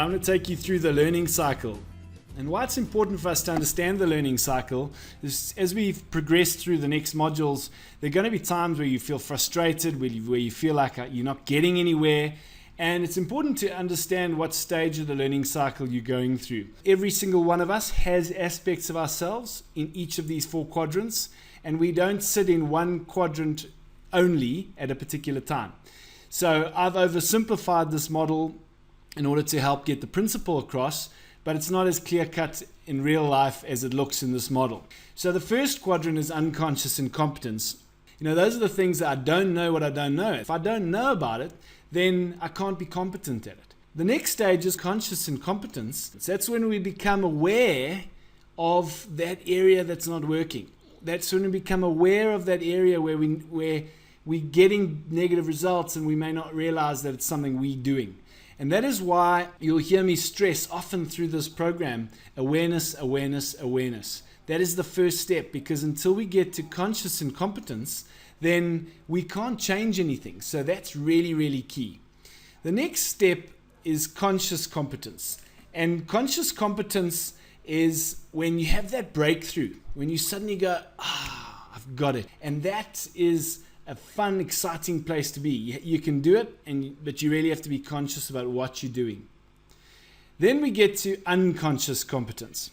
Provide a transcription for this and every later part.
I want to take you through the learning cycle. And why it's important for us to understand the learning cycle is as we progress through the next modules, there are going to be times where you feel frustrated, where you feel like you're not getting anywhere. And it's important to understand what stage of the learning cycle you're going through. Every single one of us has aspects of ourselves in each of these 4 quadrants, and we don't sit in one quadrant only at a particular time. So I've oversimplified this model in order to help get the principle across, but it's not as clear-cut in real life as it looks in this model. So the first quadrant is unconscious incompetence. Those are the things that I don't know what I don't know. If I don't know about it, then I can't be competent at it. The next stage is conscious incompetence. That's when we become aware of that area that's not working. That's when we become aware of that area where we're getting negative results and we may not realize that it's something we're doing. And that is why you'll hear me stress often through this program, awareness, awareness, awareness. That is the first step, because until we get to conscious incompetence, then we can't change anything. So that's really, really key. The next step is conscious competence. And conscious competence is when you have that breakthrough, when you suddenly go, I've got it. And that is a fun, exciting place to be. You can do it, but you really have to be conscious about what you're doing. Then we get to unconscious competence.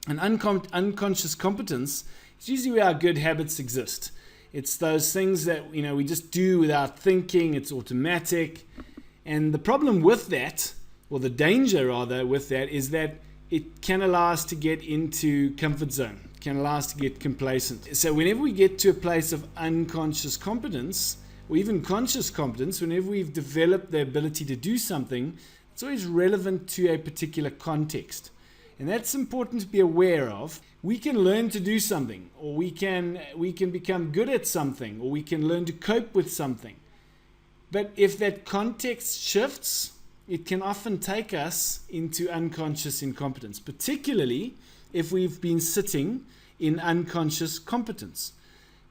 And unconscious competence is usually where our good habits exist. It's those things that we just do without thinking. It's automatic. And the problem with that, or the danger rather with that, is that it can allow us to get into comfort zone. Can allow us to get complacent. So whenever we get to a place of unconscious competence, or even conscious competence, whenever we've developed the ability to do something, it's always relevant to a particular context. And that's important to be aware of. We can learn to do something, or we can become good at something, or we can learn to cope with something. But if that context shifts, it can often take us into unconscious incompetence, particularly if we've been sitting in unconscious competence,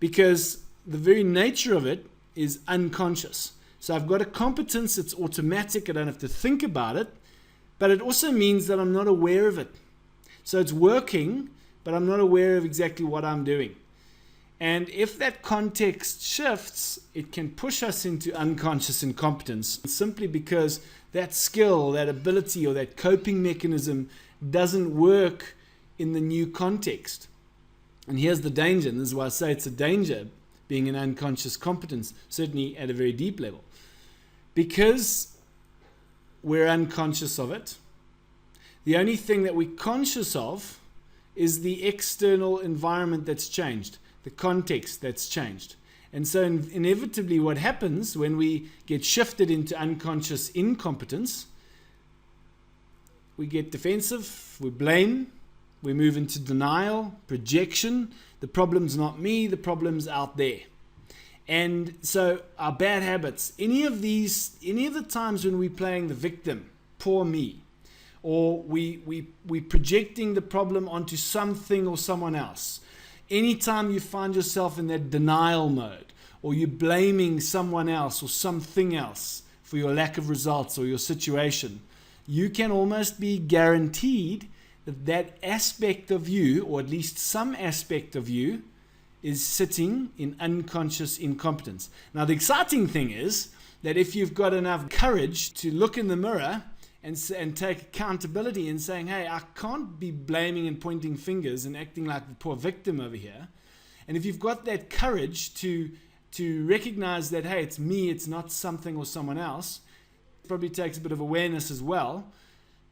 because the very nature of it is unconscious. So I've got a competence, it's automatic, I don't have to think about it, but it also means that I'm not aware of it. So it's working, but I'm not aware of exactly what I'm doing. And if that context shifts, it can push us into unconscious incompetence, simply because that skill, that ability, or that coping mechanism doesn't work in the new context. And here's the danger, and this is why I say it's a danger being an unconscious competence, certainly at a very deep level. Because we're unconscious of it, the only thing that we're conscious of is the external environment that's changed, the context that's changed. And so inevitably what happens when we get shifted into unconscious incompetence, we get defensive, we blame, we move into denial, projection. The problem's not me, the problem's out there. And so our bad habits, any of the times when we're playing the victim, poor me, or we projecting the problem onto something or someone else. Anytime you find yourself in that denial mode, or you're blaming someone else or something else for your lack of results or your situation, you can almost be guaranteed that aspect of you, or at least some aspect of you, is sitting in unconscious incompetence. Now, the exciting thing is that if you've got enough courage to look in the mirror and take accountability and saying, hey, I can't be blaming and pointing fingers and acting like the poor victim over here. And if you've got that courage to recognize that, hey, it's me, it's not something or someone else, it probably takes a bit of awareness as well.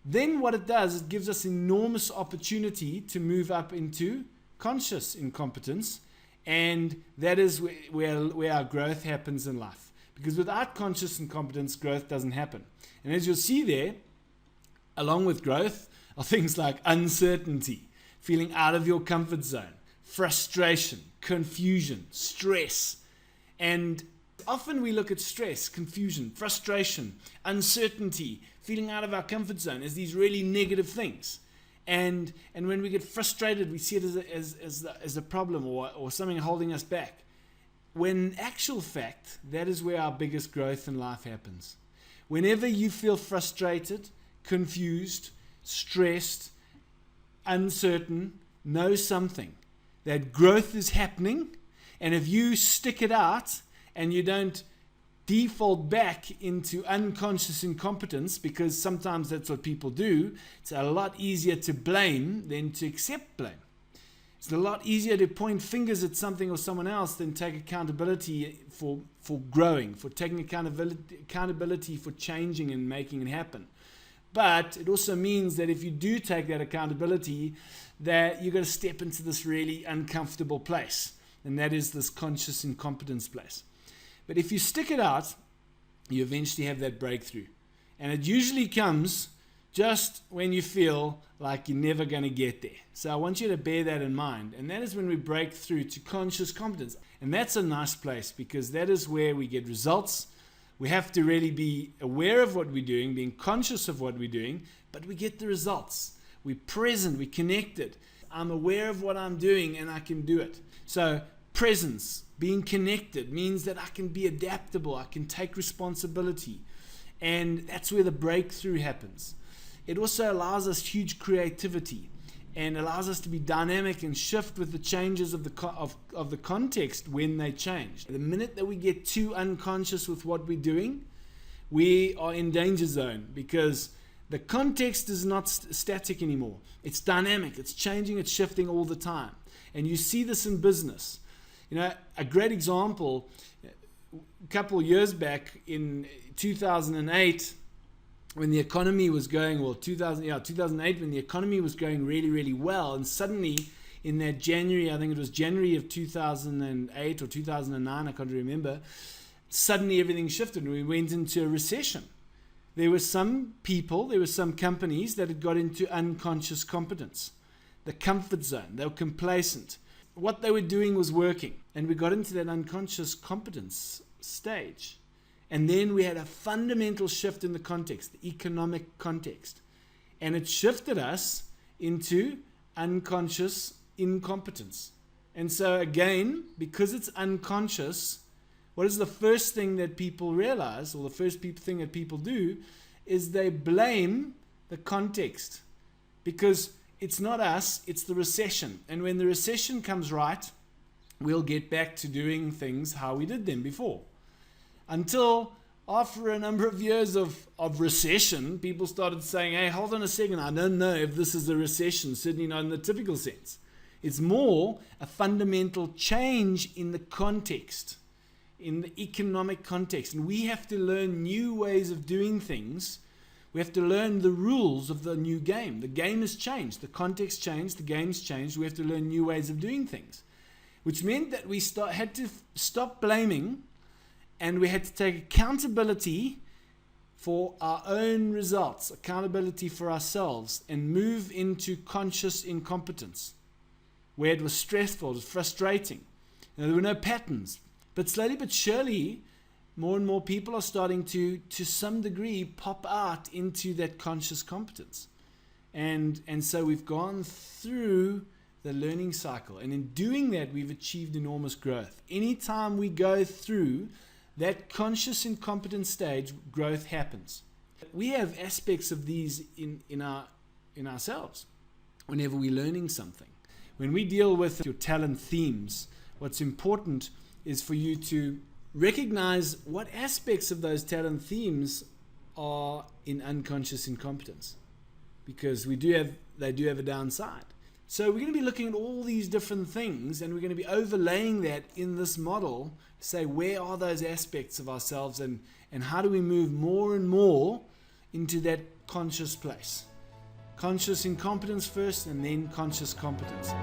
Then what it does, it gives us enormous opportunity to move up into conscious incompetence, and that is where our growth happens in life. Because without conscious incompetence, growth doesn't happen. And as you'll see there, along with growth, are things like uncertainty, feeling out of your comfort zone, frustration, confusion, stress. And often we look at stress, confusion, frustration, uncertainty, feeling out of our comfort zone as these really negative things. And when we get frustrated, we see it as a problem or something holding us back. When in actual fact, that is where our biggest growth in life happens. Whenever you feel frustrated, confused, stressed, uncertain, know something, that growth is happening. And if you stick it out and you don't default back into unconscious incompetence, because sometimes that's what people do, it's a lot easier to blame than to accept blame. It's a lot easier to point fingers at something or someone else than take accountability for growing, for taking accountability for changing and making it happen. But it also means that if you do take that accountability, that you're going to step into this really uncomfortable place. And that is this conscious incompetence place. But if you stick it out, you eventually have that breakthrough. And it usually comes just when you feel like you're never going to get there. So I want you to bear that in mind. And that is when we break through to conscious competence. And that's a nice place, because that is where we get results. We have to really be aware of what we're doing, being conscious of what we're doing, but we get the results. We're present, we're connected. I'm aware of what I'm doing and I can do it. So presence, being connected, means that I can be adaptable, I can take responsibility. And that's where the breakthrough happens. It also allows us huge creativity and allows us to be dynamic and shift with the changes of the context when they change. The minute that we get too unconscious with what we're doing, we are in danger zone, because the context is not static anymore. It's dynamic, it's changing, it's shifting all the time. And you see this in business. You know, a great example, a couple of years back in 2008, when the economy was going, 2008, when the economy was going really, really well, and suddenly in that January, I think it was January of 2008 or 2009, I can't remember, suddenly everything shifted and we went into a recession. There were some people, there were some companies that had got into unconscious competence, the comfort zone. They were complacent. What they were doing was working, and we got into that unconscious competence stage. And then we had a fundamental shift in the context, the economic context. And it shifted us into unconscious incompetence. And so again, because it's unconscious, what is the first thing that people realize, or the first thing that people do, is they blame the context. Because it's not us, it's the recession. And when the recession comes right, we'll get back to doing things how we did them before. Until after a number of years of recession, people started saying, hey, hold on a second, I don't know if this is a recession, certainly not in the typical sense. It's more a fundamental change in the context, in the economic context. And we have to learn new ways of doing things. We have to learn the rules of the new game. The game has changed, the context changed, the game's changed. We have to learn new ways of doing things, which meant that we had to stop blaming. And we had to take accountability for our own results, accountability for ourselves, and move into conscious incompetence, where it was stressful, it was frustrating. There were no patterns. But slowly but surely, more and more people are starting to some degree, pop out into that conscious competence. And so we've gone through the learning cycle. And in doing that, we've achieved enormous growth. Anytime we go through that conscious incompetence stage, growth happens. We have aspects of these in ourselves whenever we're learning something. When we deal with your talent themes, what's important is for you to recognize what aspects of those talent themes are in unconscious incompetence, because they do have a downside. So we're going to be looking at all these different things, and we're going to be overlaying that in this model to say, where are those aspects of ourselves, and how do we move more and more into that conscious place? Conscious incompetence first, and then conscious competence.